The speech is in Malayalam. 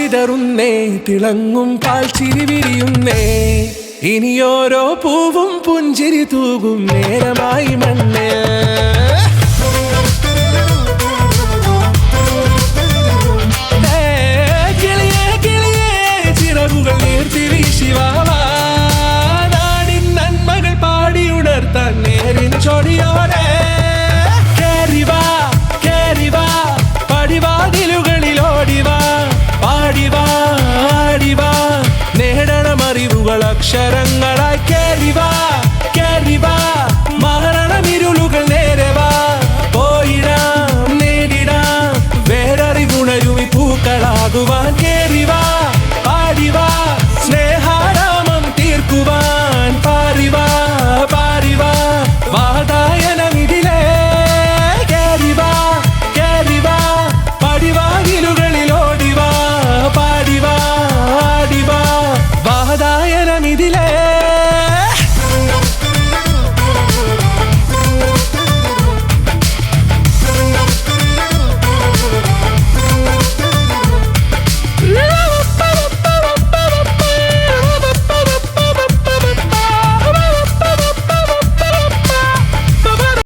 വിതറുന്നേ, തിളങ്ങും പാൽച്ചിരി വിരിയുന്നേ. ഇനിയോരോ പൂവും പുഞ്ചിരി തൂകും നേരമായി മണ്ണ്. കിളിയേ കിളിയേ ചിറകുകൾ നീർത്തി വീശിവാവാ, നാടിൻ നന്മകൾ പാടിയുണർത്താൻ നേരിൻ ചൊടിയോടെ. കേറിവാ കേറിവാ പടിവാതിലുകളിൽ ഓടിവാ, പാടിവാ ആടിവാ നേടണം അറിവുകൾ അക്ഷരങ്ങളായി. കേറിവാ കേറിവാ മരണമിരുളുകൾ നേരവാ, പോയിടാം നേടിടാം വേററിവുണരുമി പൂക്കളാകുവാൻ.